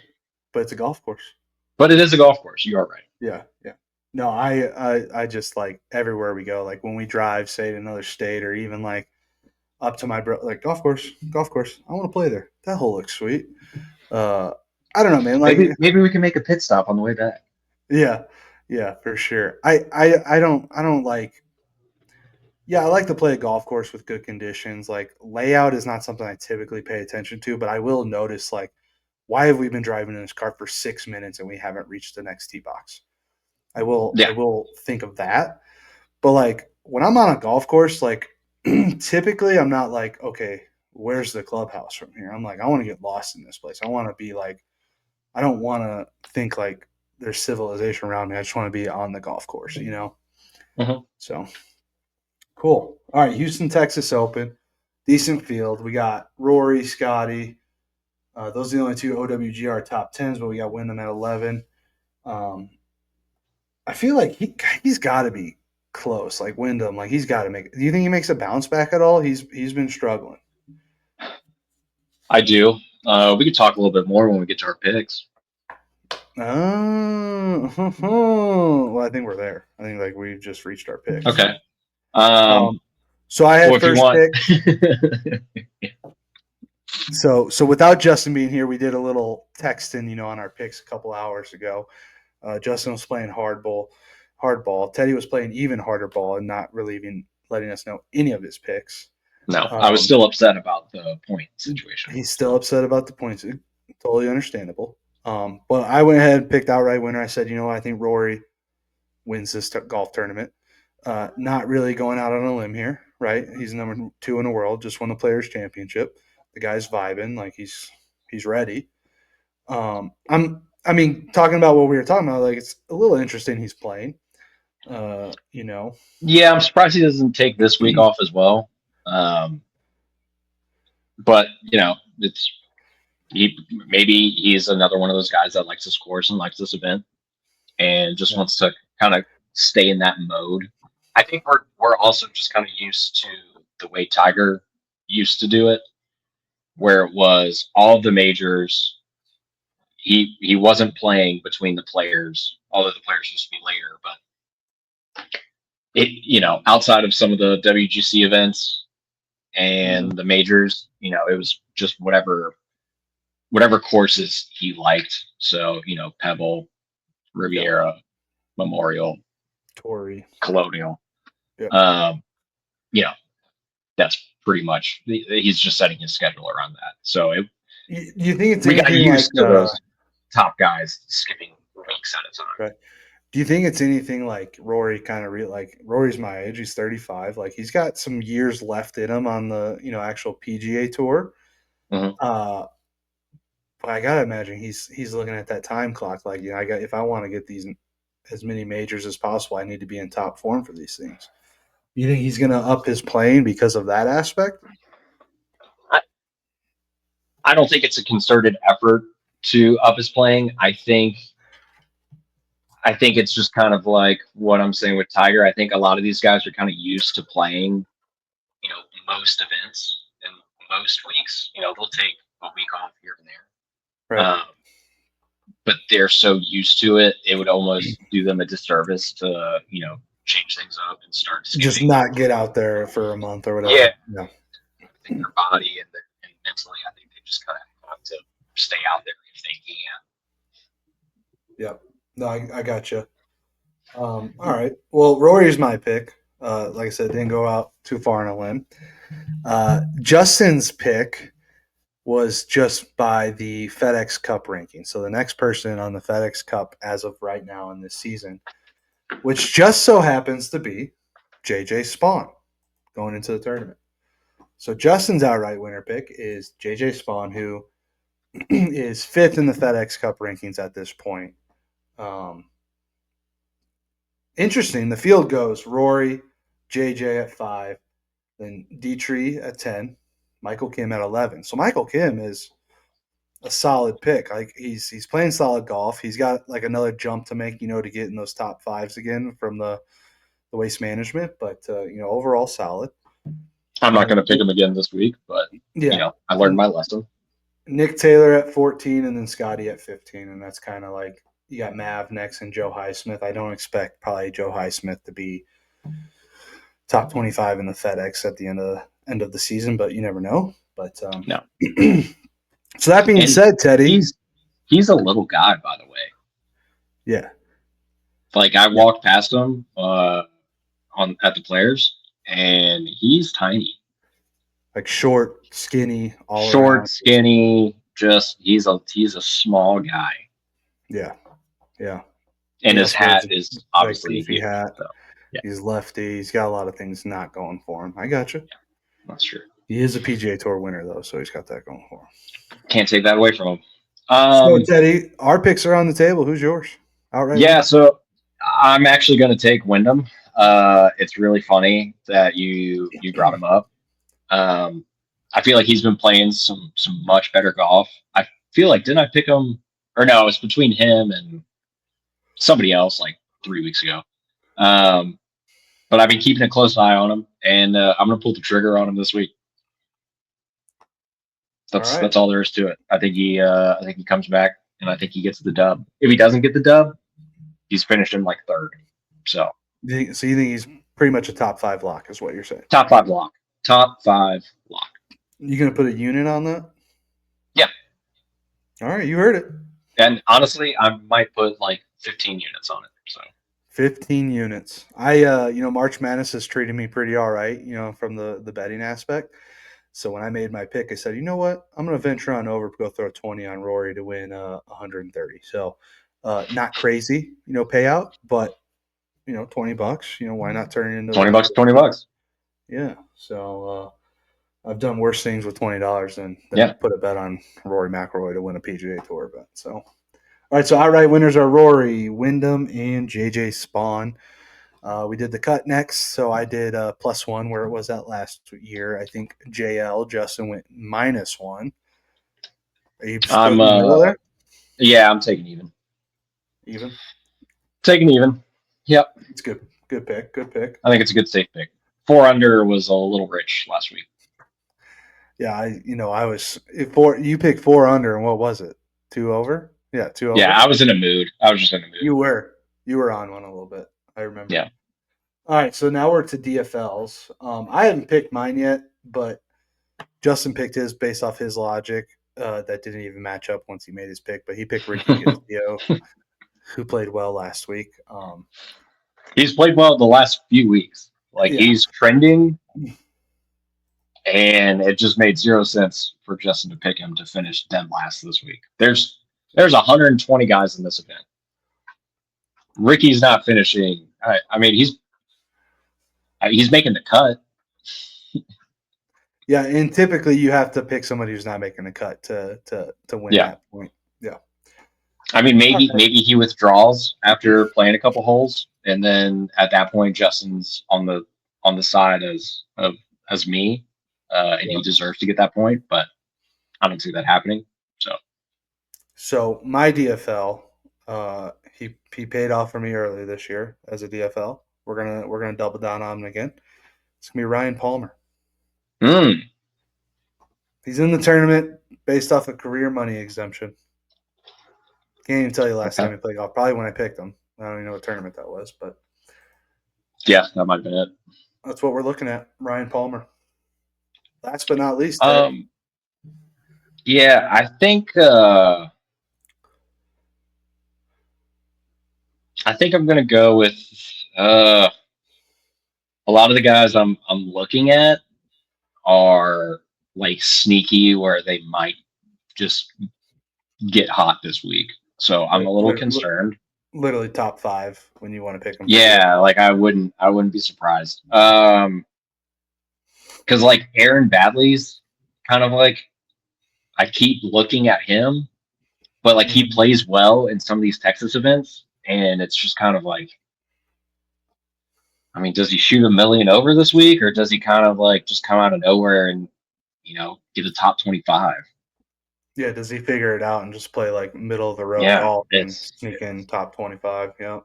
But it's a golf course. but it is a golf course. You are right. Yeah, yeah. No, I just like everywhere we go, like when we drive, say to another state, or even like up to my bro, like golf course, golf course. I want to play there. That hole looks sweet. Uh, I don't know, man. Like, Maybe we can make a pit stop on the way back. yeah, yeah, for sure. I don't like. Yeah, I like to play a golf course with good conditions. Like layout is not something I typically pay attention to, but I will notice like why have we been driving in this car for 6 minutes and we haven't reached the next tee box? I will Yeah. I will think of that. But like when I'm on a golf course, like typically I'm not like, okay, where's the clubhouse from here? I'm like, I want to get lost in this place. I want to be like, I don't want to think like there's civilization around me. I just want to be on the golf course. Mhm. So cool. All right, Houston, Texas Open, decent field. We got Rory, Scotty. Those are the only two OWGR top tens, but we got Wyndham at 11. Um, I feel like he's got to be close. Like Wyndham, like he's got to make. Do you think he makes a bounce back at all? He's been struggling. I do. We could talk a little bit more when we get to our picks. Well, I think we're there. I think like we've just reached our picks. Okay. Um, Um, so I well, had if you first want, pick. So without Justin being here, we did a little texting, on our picks a couple hours ago. Justin was playing hardball. Teddy was playing even harder ball and not really even letting us know any of his picks. no, I was Um, still upset about the point situation. he's still So upset about the points. Totally understandable. But I went ahead and picked outright winner. I said, I think Rory wins this golf tournament. Not really going out on a limb here, right? He's number two in the world, just won the Players Championship. The guy's vibing, like he's ready. I mean, talking about what we were talking about, like it's a little interesting. He's playing. Uh, you know, yeah, I'm surprised he doesn't take this week off as well. Um, but it's maybe he's another one of those guys that likes this course and likes this event and just yeah, wants to kind of stay in that mode. I think we're also just kind of used to the way Tiger used to do it, where it was all the majors. He wasn't playing between the players, although the players used to be later. But it outside of some of the WGC events mhm, and the majors, it was just whatever courses he liked. So Pebble, yep, Riviera, Memorial, Tory, Colonial. yep. Um, you know, that's pretty much he's just setting his schedule around that. So You think it's we got anything like used to those. top guys skipping weeks at a time. Right. Do you think it's anything like Rory kind of like Rory's my age, he's 35, like he's got some years left in him on the, actual PGA tour. Mm-hmm. Uh but I got to imagine he's looking at that time clock like, I got if I want to get these as many majors as possible, I need to be in top form for these things. You think he's going to up his playing because of that aspect? I, I don't think it's a concerted effort to up his playing. I think it's just kind of like what I'm saying with Tiger. I think a lot of these guys are kind of used to playing, most events and most weeks. They'll take a week off here and there. Right. But they're so used to it, it would almost do them a disservice to, change things up and start Just skipping. not get out there for a month or whatever. Yeah. Yeah. I think their body and mentally, I think they just kind of have to stay out there if they can. Yep. No, I got you. All right. Well, Rory's my pick. Like I said, didn't go out too far on a limb. Justin's pick was just by the FedEx Cup ranking. So the next person on the FedEx Cup as of right now in this season, which just so happens to be JJ Spawn going into the tournament. So Justin's outright winner pick is JJ Spawn, who is fifth in the FedEx Cup rankings at this point. Interesting. The field goes Rory, JJ at 5, then Dietrich at 10, Michael Kim at 11. So Michael Kim is a solid pick. Like he's playing solid golf. He's got like another jump to make, to get in those top fives again from the waste management. But overall solid. I'm not going to pick him again this week, but Yeah, I learned my lesson. Nick Taylor at 14, and then Scotty at 15, and that's kind of like you got Mav next and Joe Highsmith. I don't expect probably Joe Highsmith to be top 25 in the FedEx at the end of the season, but you never know. But No. So that being said, Teddy, he's a little guy, by the way. Yeah. Like I walked past him at the Players, and he's tiny. Like short, skinny, all short, around. skinny. Just he's a small guy. Yeah, yeah. And his hat is obviously like huge. Hat. So, yeah. He's lefty. He's got a lot of things not going for him. I got you. Yeah, that's true. He is a PGA Tour winner though, so he's got that going for him. Can't take that away from him. So Teddy, our picks are on the table. Who's yours? Outright. Yeah, so I'm actually going to take Wyndham. It's really funny that you brought him up. I feel like he's been playing some much better golf. I feel like didn't I pick him? Or no, it's between him and somebody else like 3 weeks ago. But I've been keeping a close eye on him, and I'm going to pull the trigger on him this week. That's all there is to it. I think he comes back, and I think he gets the dub. If he doesn't get the dub, he's finished in like third. So you think he's pretty much a top 5 lock, is what you're saying? Top 5 lock. Top 5 lock. You gonna put a unit on that? Yeah. All right, you heard it. And honestly, I might put like 15 units on it. So 15 units. I March Madness has treated me pretty all right, from the betting aspect. So when I made my pick, I said, you know what? I'm going to venture on over, go throw 20 on Rory to win 130. So not crazy, payout, but $20. Why not turn it into $20? $20. Yeah. So I've done worse things with $20 than put a bet on Rory McIlroy to win a PGA Tour bet. So all right, so outright winners are Rory, Wyndham, and JJ Spawn. We did the cut next, so I did +1 where it was at last year. I think Justin went -1. Are you still in the middle there? Yeah, I'm taking even. Even? Taking even. Yep. It's good. Good pick. Good pick. I think it's a good safe pick. 4 under was a little rich last week. Yeah, I was 4. You picked 4 under, and what was it? 2 over? Yeah, 2 over. Yeah, I was in a mood. I was just in a mood. You were on one a little bit. I remember. Yeah. All right, so now we're to DFLs. I haven't picked mine yet, but Justin picked his based off his logic. That didn't even match up once he made his pick, but he picked Ricky Castillo, who played well last week. He's played well the last few weeks. He's trending, and it just made 0 sense for Justin to pick him to finish dead last this week. There's There's 120 guys in this event. Ricky's not finishing. I mean, he's making the cut. Yeah, and typically you have to pick somebody who's not making the cut to win Yeah. that point. Yeah. I mean, All right. maybe he withdraws after playing a couple holes, and then at that point, Justin's on the side as me, and Yeah. he deserves to get that point. But I don't see that happening. So So my DFL, he paid off for me early this year as a DFL. We're gonna double down on him again. It's gonna be Ryan Palmer. mm, He's in the tournament based off a career money exemption. Can't even tell you last okay, time he played golf. Probably when I picked him. I don't even know what tournament that was, but yeah, that might have been it. that's what we're looking at. Ryan Palmer. Last but not least, Ted. Um, yeah, I think I'm gonna go with uh, a lot of the guys I'm looking at are like sneaky, where they might just get hot this week. So I'm Like a little concerned. literally top five when you want to pick him for Yeah, DFL. like I wouldn't be surprised. Because like Aaron Badley's kind of like I keep looking at him, but like he Mm-hmm. plays well in some of these Texas events, and it's just kind of like, I mean, does he shoot a million over this week, or does he kind of like just come out of nowhere and get a top 25? Yeah, does he figure it out and just play like middle of the road Yeah, golf and sneak in top 25? Yeah,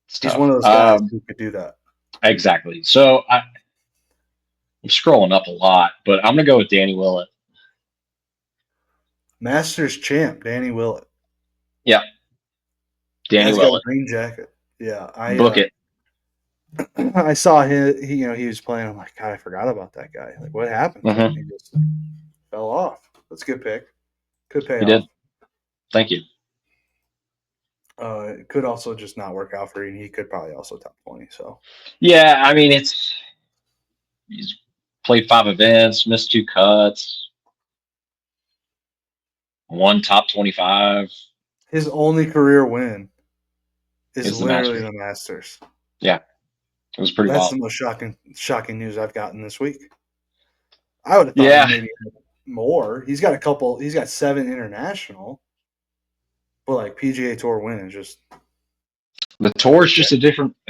it's he's one tough. of those guys who could do that. Exactly. So I'm scrolling up a lot, but I'm gonna go with Danny Willett. Masters champ Danny Willett. Yeah, Danny Guy's got a Willett. green jacket. Yeah, Book it. I saw he was playing. I'm like, God, I forgot about that guy. Like, what happened to him? He Hmm. just fell off. That's a good pick. Could pay He did. off. Thank you. It could also just not work out for you. And he could probably also top 20. So Yeah, I mean he's played 5 events, missed 2 cuts, one top 25. his only career win is Is the literally Masters. the Masters. Yeah, it was pretty That's wild. the most shocking news I've gotten this week. I would have thought he Yeah, maybe had more. He's got a couple. He's got 7 international, but like PGA Tour win is just the tour is yeah. just a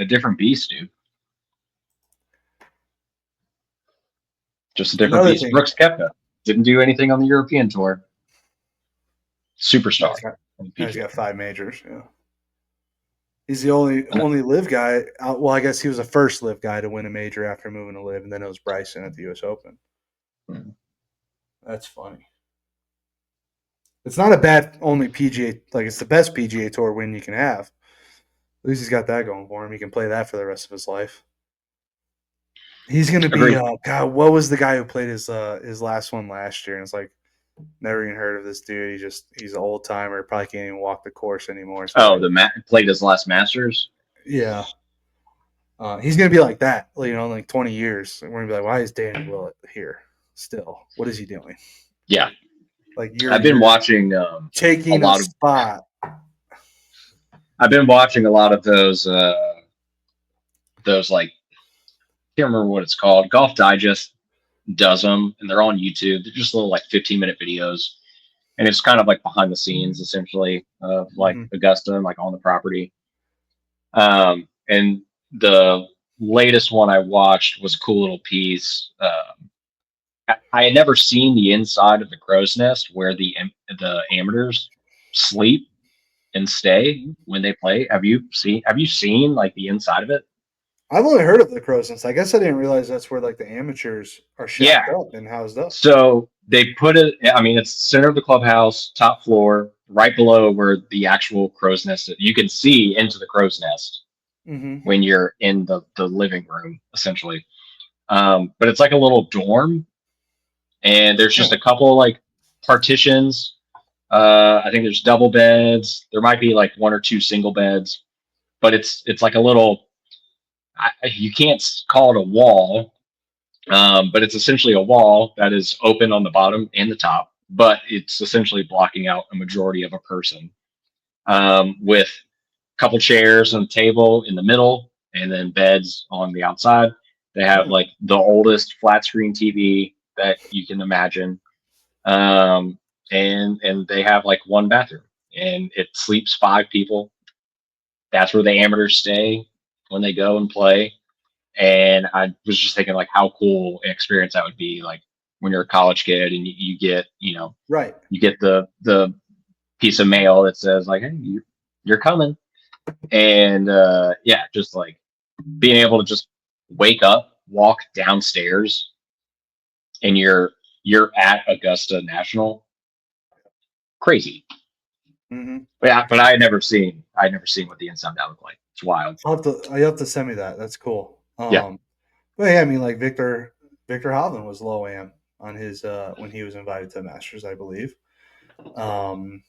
different beast, dude. Just a different Another beast. thing, Brooks Koepka didn't do anything on the European tour. yeah, Superstar on the he's PGA got tour. 5 majors. Yeah, he's the only live guy. Well, I guess he was the first live guy to win a major after moving to live, and then it was Bryson at the U.S. Open. Mhm. That's funny. It's not a bad only PGA. Like it's the best PGA Tour win you can have. At least he's got that going for him. He can play that for the rest of his life. He's gonna be Agreed. God. What was the guy who played his last one last year? And it's like never even heard of this dude. He's an old timer. Probably can't even walk the course anymore. He's Oh, probably played his last Masters. yeah. He's gonna be like that. You know, in like 20 years. We're gonna be like, why is Danny Willett here still? What is he doing? Yeah, Like I've been you're watching a taking a lot of. spot. I've been watching a lot of those like can't remember what it's called. Golf Digest does them, and they're on YouTube. They're just little like 15-minute videos, and it's kind of like behind the scenes essentially of like Mm-hmm. Augusta and like on the property. And the latest one I watched was a cool little piece. I had never seen the inside of the crow's nest where the amateurs sleep and stay when they play. Have you seen like the inside of it? I've only heard of the crow's nest. I guess I didn't realize that's where like the amateurs are Yeah. shacked up and housed up. So they put it. I mean, it's center of the clubhouse, top floor, right below where the actual crow's nest is. You can see into the crow's nest Mm-hmm. when you're in the living room, essentially. But it's like a little dorm, and there's just Oh, a couple of like partitions. I think there's double beds. There might be like 1 or 2 single beds, but it's like a little. You can't call it a wall, but it's essentially a wall that is open on the bottom and the top, but it's essentially blocking out a majority of a person. with a couple chairs and a table in the middle, and then beds on the outside. They have Hmm. like the oldest flat screen TV that you can imagine, um, and they have like one bathroom, and it sleeps 5 people. That's where the amateurs stay when they go and play. And I was just thinking like how cool an experience that would be, like when you're a college kid and you get Right. you get the piece of mail that says like, hey, you're coming. And yeah, just like being able to just wake up, walk downstairs, and you're at Augusta National. Crazy. Hmm. But yeah, but I had never seen what the inside that looked like. It's wild. You have to send me that. That's cool. Yeah. But yeah, I mean, like Victor Hovland was low am on his when he was invited to the Masters, I believe. Um,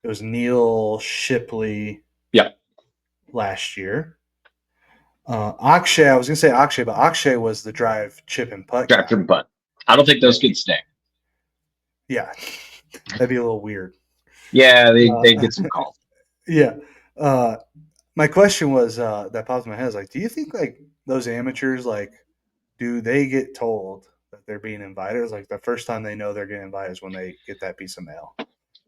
it was Neil Shipley Yeah. last year. Akshay, I was gonna say Akshay, but Akshay was the drive, chip, and putt Drive guy. through butt. I don't think Yeah, those could stay. yeah, that'd be a little weird. Yeah, they Uh, get some calls. yeah. Uh, my question was that popped in my head is like, do you think like those amateurs like do they get told that they're being invited? It's like the first time they know they're getting invited is when they get that piece of mail.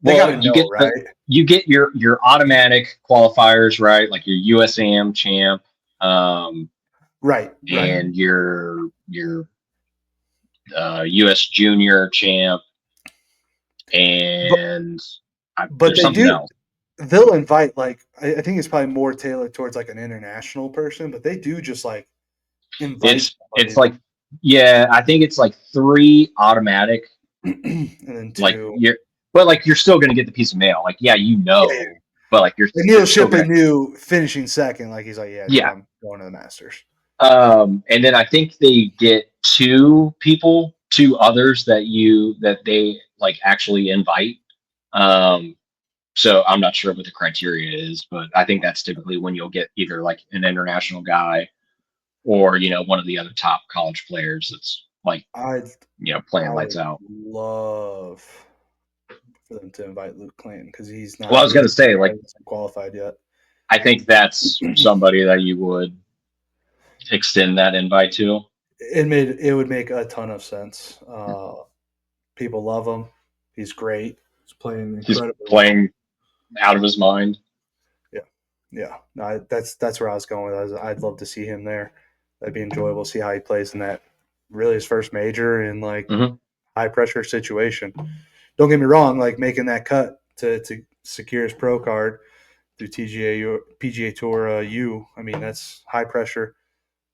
They got Well, to know, right? you get your automatic qualifiers, right? Like your USAM champ, um, Right, right. and your US junior champ, But and but there's they something do. else. They'll invite like I think it's probably more tailored towards like an international person, but they do just like invite It's somebody like, yeah, I think it's like 3 automatic, and then like two. but like you're still gonna get the piece of mail. Like, yeah, Yeah, yeah. but like And Neil you're still Shipley gonna, knew finishing second. Like he's like, yeah, dude, yeah. I'm going to the Masters. And then I think they get 2 others that they like actually invite. Um, so I'm not sure what the criteria is, but I think that's typically when you'll get either like an international guy or one of the other top college players that's like I playing I lights would out. love for them to invite Luke Clinton because Well, I was he gonna say, like, hasn't qualified yet. I think that's somebody that you would extend that invite to. It would make a ton of sense. People love him. He's great. He's playing He's incredibly well. playing out of his mind. Yeah, yeah. No, that's where I was going with. I'd love to see him there. That'd be enjoyable. See how he plays in that really his first major in like Hmm. high pressure situation. Don't get me wrong. Like making that cut to secure his pro card through PGA Tour U. I mean that's high pressure.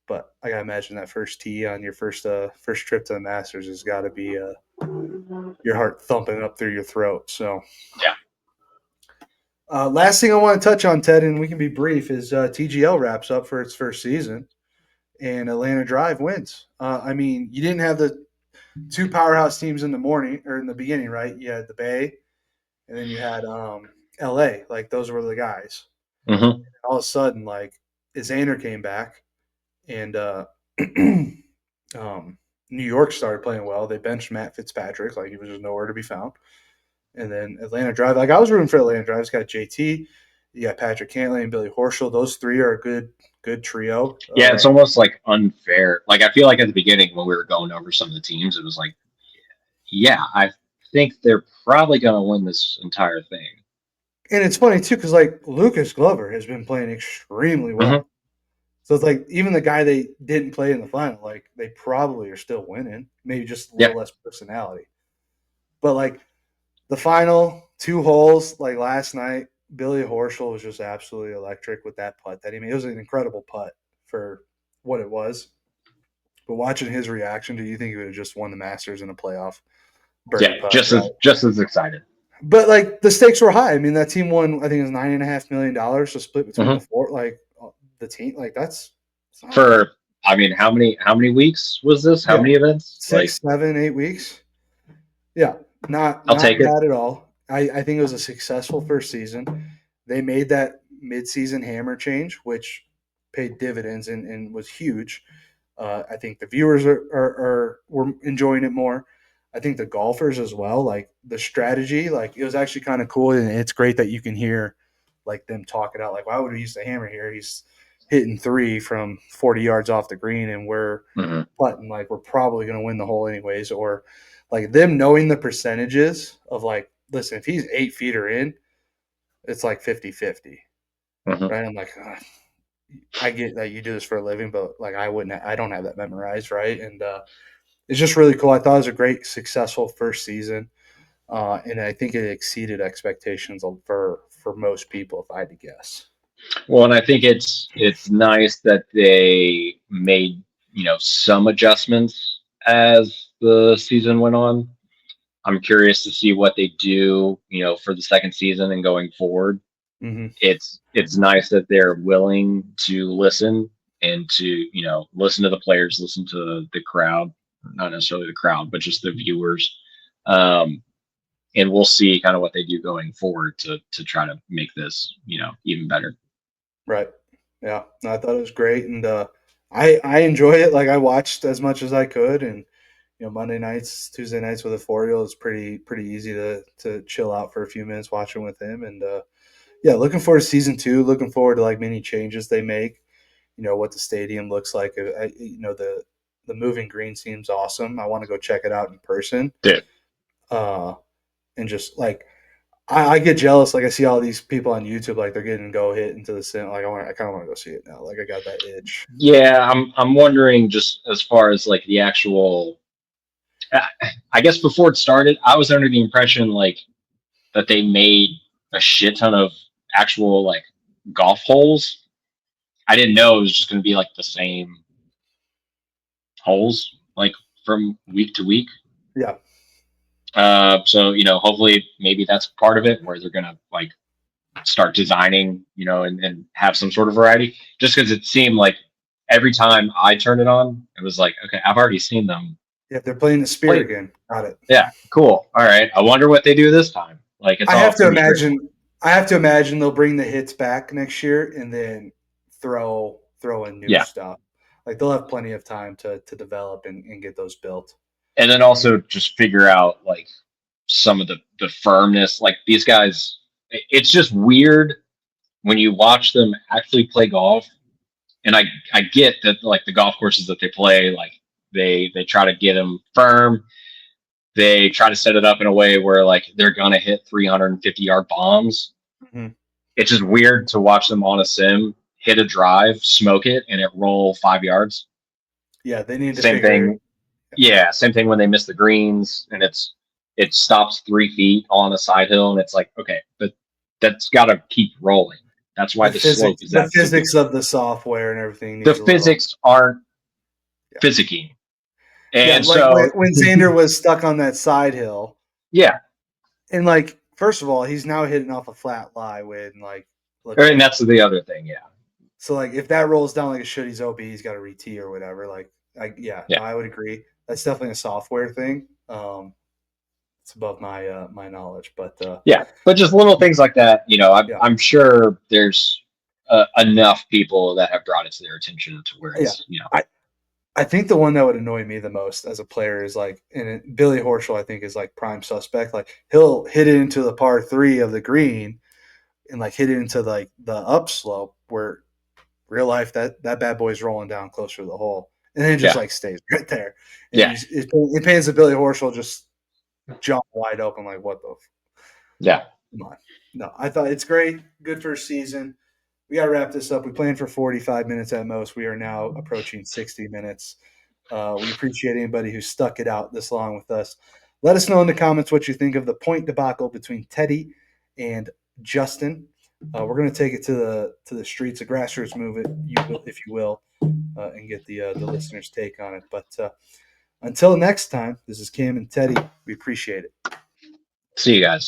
But I gotta imagine that first tee on your first trip to the Masters has got to be your heart thumping up through your throat. So, Yeah. last thing I want to touch on, Ted, and we can be brief, is TGL wraps up for its first season, and Atlanta Drive wins. I mean, you didn't have the two powerhouse teams in the morning or in the beginning, right? You had the Bay, and then you had LA. Like those were the guys. Hmm. All of a sudden, like Xander came back, and um, New York started playing well. They benched Matt Fitzpatrick, like he was just nowhere to be found. And then Atlanta Drive, like I was rooting for Atlanta Drive. It's got JT, you got Patrick Cantley and Billy Horschel. Those three are a good trio. Yeah, it's almost like unfair. Like, I feel like at the beginning when we were going over some of the teams, it was like, yeah, I think they're probably going to win this entire thing. And it's funny too, because like Lucas Glover has been playing extremely Hmm. well. So it's like even the guy they didn't play in the final, like they probably are still winning. Maybe just a Yeah, little less personality. But like the final 2 holes, like last night, Billy Horschel was just absolutely electric with that putt that he made. It was an incredible putt for what it was. But watching his reaction, do you think he would have just won the Masters in a playoff birdie yeah, putt, just as right? just as excited. But like the stakes were high. I mean, that team won. I think it was $9.5 million, so split between Hmm. the four. Like the team, like that's it's not bad. For, I mean, how many weeks was this? How Yeah, many events? Like, 6, 7, 8 weeks. Yeah, I'll not take it. bad at all. I think it was a successful first season. They made that midseason hammer change, which paid dividends and was huge. I think the viewers were enjoying it more. I think the golfers as well, like the strategy, like it was actually kind of cool, and it's great that you can hear. like them talking out like, why would we use the hammer here? He's hitting three from 40 yards off the green, and we're Hmm. putting like we're probably going to win the hole anyways. Or like them knowing the percentages of like, listen, if he's 8 feet or in, it's like 50-50, Hmm. right? I'm like, "Ugh, I get that you do this for a living, but like I wouldn't, I don't have that memorized, right?" And it's just really cool. I thought it was a great, successful first season, and I think it exceeded expectations for most people, if I had to guess. Well, and I think it's nice that they made some adjustments as the season went on. I'm curious to see what they do, for the second season and going forward. Hmm. It's nice that they're willing to listen and to listen to the players, listen to the crowd, not necessarily the crowd, but just the viewers. Um, and we'll see kind of what they do going forward to try to make this even better. Right. Yeah. No, I thought it was great, and I enjoy it. Like I watched as much as I could, and Monday nights, Tuesday nights with a 4-year-old is pretty easy to chill out for a few minutes watching with him, and yeah, looking forward to season two. Looking forward to like many changes they make. What the stadium looks like. The moving green seems awesome. I want to go check it out in person. Dude. Uh, and just like I get jealous. Like I see all these people on YouTube, like they're getting go hit into the sim. Like I kind of want to go see it now. Like I got that itch. Yeah, I'm wondering just as far as like the actual. I guess before it started, I was under the impression like that they made a shit ton of actual like golf holes. I didn't know it was just going to be like the same holes like from week to week. Yeah, So hopefully maybe that's part of it where they're gonna like start designing, and have some sort of variety. Just because it seemed like every time I turned it on, it was like, okay, I've already seen them yeah. They're playing the spear play. again. Got it. Yeah, cool. All right. I wonder what they do this time. Like it's I all have to pretty crazy. imagine. I have to imagine they'll bring the hits back next year and then throw in new Yeah. stuff. Like they'll have plenty of time to develop and get those built. And then also just figure out like some of the firmness. Like these guys, it's just weird when you watch them actually play golf. And I get that like the golf courses that they play, like they try to get them firm. They try to set it up in a way where like they're gonna hit 350-yard bombs. Mhm. It's just weird to watch them on a sim hit a drive, smoke it, and it roll 5 yards. Yeah, they need to Same figure. thing. Yeah, same thing when they miss the greens and it stops 3 feet on a side hill, and it's like, okay, but that's got to keep rolling. That's why the slope is The at 50. physics of the software and everything The needs a little. physics aren't Yeah, physicking, yeah. and Like so when Xander was stuck on that side hill, yeah, and like first of all, he's now hitting off a flat lie when like looks and like that's the other thing. Yeah, so like if that rolls down like a should he's OB, he's got a re-tee or whatever. Like yeah, yeah, no, I would agree. That's definitely a software thing. It's above my knowledge, but yeah. But just little things like that. yeah, I'm sure there's enough people that have brought it to their attention to where yeah. it's I think the one that would annoy me the most as a player is like, Billy Horschel, I think, is like prime suspect. Like he'll hit it into the par three of the green and like hit it into like the upslope where real life that bad boy's rolling down closer to the hole, and then it just yeah, like stays right there. And yeah, it pains the Billy Horschel just jump wide open. Like what the yeah. come on? No, I thought it's great. Good first season. We got to wrap this up. We planned for 45 minutes at most. We are now approaching 60 minutes. We appreciate anybody who stuck it out this long with us. Let us know in the comments what you think of the point debacle between Teddy and Justin. We're going to take it to the streets, a grassroots movement, if you will, and get the listeners' take on it. But until next time, this is Cam and Teddy. We appreciate it. See you guys.